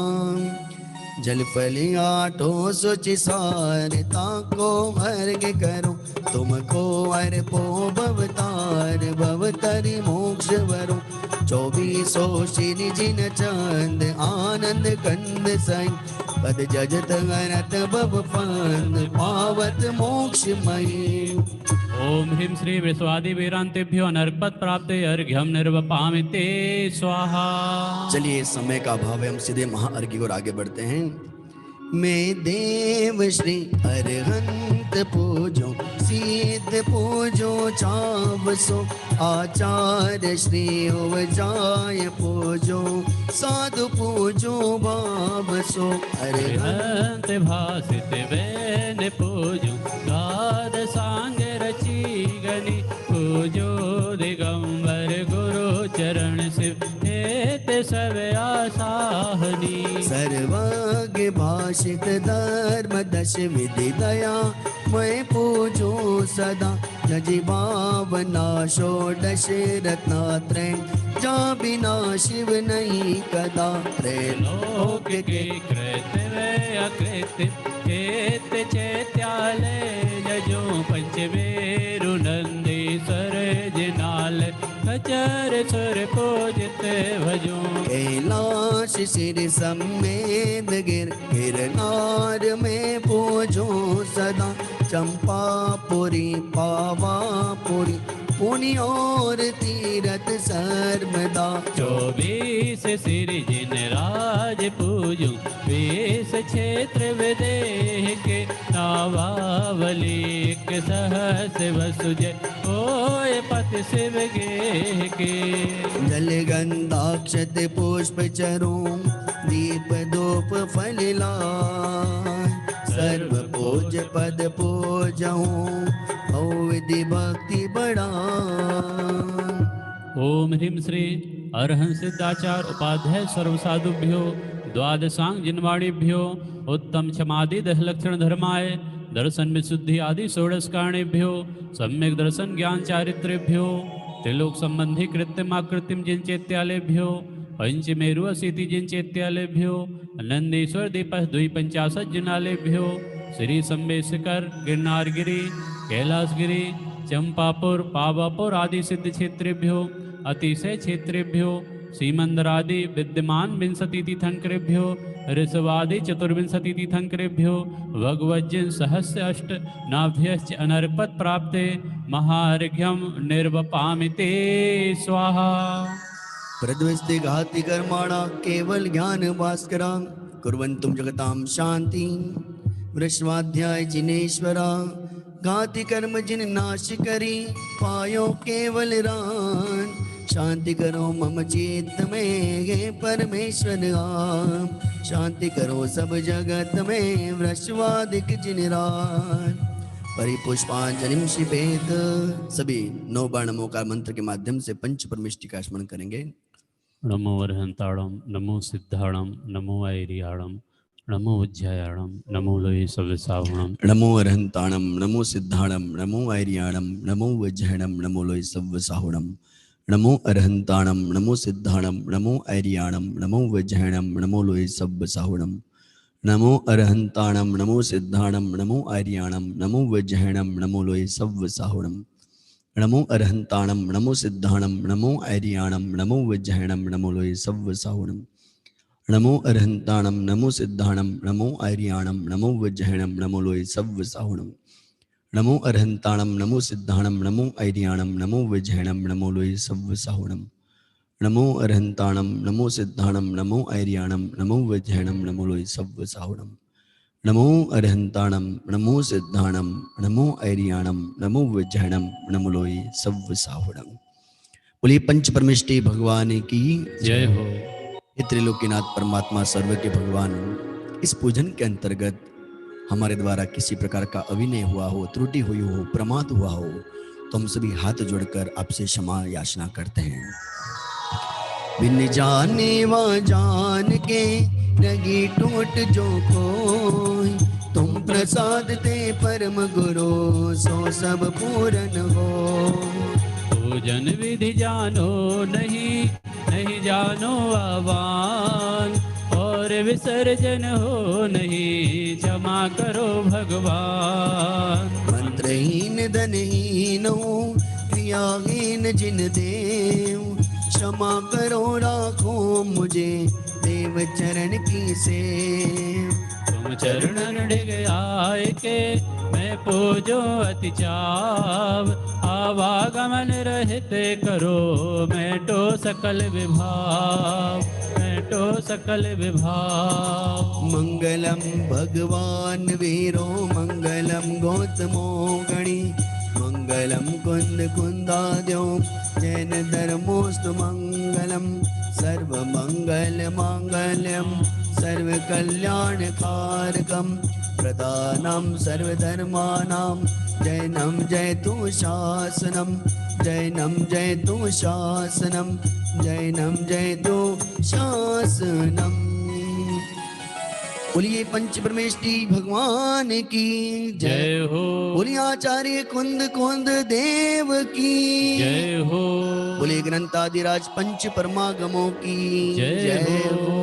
जल फल आठो सुचि सारता को अर्घ्य करो, तुमको अर्पो भवतार भवतरि मोक्ष वरो। 24 श्री जिन चंद आनंद कंद सई, पद जजत गणत भव फंद पावत मोक्षमयी। ओम ह्रीं श्री विश्वादि वीरांतेभ्यो अनर्पत प्राप्त अर्घ्यम निर्वपामिते स्वाहा। चलिए समय का अभाव है, हम सीधे महाअर्घ्य की ओर आगे बढ़ते हैं। मैं देव श्री अरहंत पूजो, सिद्ध पूजो चावसो, आचार्य श्री ओवजाय पूजो, साधु पूजो भावसो। अरहंत भासित वैन पूजो, गाद सांग रची गनी, पूजो दिगंबर गुरु चरण शिव, हेत सब आसाहनी। सर्वज्ञ भाषित धर्म दश विधि दया, मैं पूजो सदा जजि भावना षोडश रत्नात्रय, जा बिना शिव नहीं कदा। त्रैलोक के कृत्य अकृत्य, हेत चैत्यालय जजो पंचमेरु नंदीश्वर जिनाल, खचर सुर पूजित भजो। कैलाश सिर समेत गिर गिरनार में पूजो सदा, चंपापुरी पावापुरी पुनि और तीरथ सर्वदा। 24 सिर जिन राज पूजो, 20 क्षेत्र विदेह के, नावावली सहस वसुजय, होय पति शिव गेह के। जल गंधाक्षत पुष्प चरो, दीप धूप फल लाय, सर्व पूज पद पूजहूँ, विधि भक्ति बढ़ा। ओम ह्रीं श्री अरहं सिद्धाचार उपाध्याय सर्वसाधुभ्यो, द्वादशांग जिनवाणीभ्यो, उत्तम क्षमादि 10 लक्षण धर्माय, दर्शन विशुद्धि आदि 16 कारणेभ्यो, सम्यक दर्शन ज्ञान चारित्रेभ्यो, त्रिलोक संबंधी कृत्यम आकृतिम जिन चैत्यालयभ्यो, पंचमेरु अशीति जिन चैत्यालयभ्यो, नंदीश्वर दीपः 250 जिनालयभ्यो, श्री संबेशकर गिरनारगिरी कैलाशगिरी चंपापुर पावापुर आदि सिद्ध क्षेत्रेभ्यो, अतिशय क्षेत्रेभ्यो, सीमंदरादि विद्यमान 20 तीर्थंकरेभ्यो, ऋषवादि 24 तीर्थंकरेभ्यो, भगवज्जन सहस्र अष्ट नाभ्यश्च अनर्पत प्राप्ते, महार्घ्यम निर्वपामिते स्वाहा। प्रद्वस्ते घाति कर्माणा केवल ज्ञान भास्करा, कुर्वन्तुम जगतां शांति। वृषवाध्याय जिनेश्वरा, घाति कर्म जिन नाश करी, पायो केवल रान। शांति करो मम चित्त में हे परमेश्वर आप, शांति करो सब जगत में वृषवादिक जिन रान। परिपुष्पांजलिम शिपेत। सभी 9 बार नमोकार मंत्र के माध्यम से पंच परमेष्टि का स्मरण करेंगे। नमो अरहंताणम, नमो सिद्धाणम, नमो ऐरियाणम, नमो उज्जयाणम, नमो लोये सव्यसावणम। नमो अरहंताणम, नमो सिद्धाणम, नमो ऐरियाणम, नमो वज्जहणम, नमो लोये सव्यसावणम, नमो अरहंताणम नमो सिद्धाणम नमो ऐरियाणम नमो वज्रहणम नमो लोय सब्ब साहुणम नमो अरहंताणम नमो सिद्धाणम नमो ऐरियाणम नमो वज्रहणम नमो लोय सब्ब साहुणम नमो अरहंताणम नमो सिद्धाणम नमो ऐरियाणम नमो वज्रहणम नमो लोय सब्ब साहुणम नमो अरहंताणम नमो सिद्धाणम नमो ऐरियाणम नमो वज्रहणम नमो लोय सब्ब साहुणम नमो अरहंताणम नमो सिद्धाणम नमो ऐरियाणम नमो वज्रहणम नमो लोय सव्व साहुणम नमो अरहंताणम नमो सिद्धाणम नमो ऐरियाणम नमो वज्रहणम नमो लोय सव्व साहुणम नमो अरहंताणम नमो सिद्धाणम नमो ऐरियाणम नमो वज्रहणम नमो लोय सव्व साहुणम। बोलिए पंच परमेष्टि भगवान की जय हो। हे त्रिलोकीनाथ परमात्मा सर्व के भगवान, इस पूजन के अंतर्गत हमारे द्वारा किसी प्रकार का अभिनय हुआ हो, त्रुटि हुई हो, प्रमाद हुआ हो, तो हम सभी हाथ जोड़कर आपसे क्षमा याचना करते हैं। बिन जाने व जान के लगी टूट जो कोई, तुम प्रसाद ते परम गुरु सो सब पूरन हो। पूजन विधि जानो नहीं, नहीं जानो आवान, और विसर्जन हो नहीं, क्षमा करो भगवान। मंत्रहीन धनहीन हूँ, क्रियाहीन जिन देव, क्षमा करो राखो मुझे देव चरण की सेव। तुम चरणन डिग आए के मैं पूजो अति चाव, आवागमन रहते करो मैटो सकल विभाव, मैटो सकल विभाव। मंगलम भगवान वीरो मंगलम गौतमो गणी, मंगलम कुंद कुंदाद्यो जैन धर्मोस्तु मंगलम, सर्व मंगल मांगल्यम सर्व कल्याण कारकम, प्रदानम सर्वधर्मानां जैनम जयतु शासनम, जैनम जयतु शासनम, जैनम जयतु शासनम। बोलिए पंच परमेष्टि भगवान की जय हो। बोलिए आचार्य कुंद कुंद देव की जय हो। बोलिए ग्रंथादिराज पंच परमागमों की जय हो।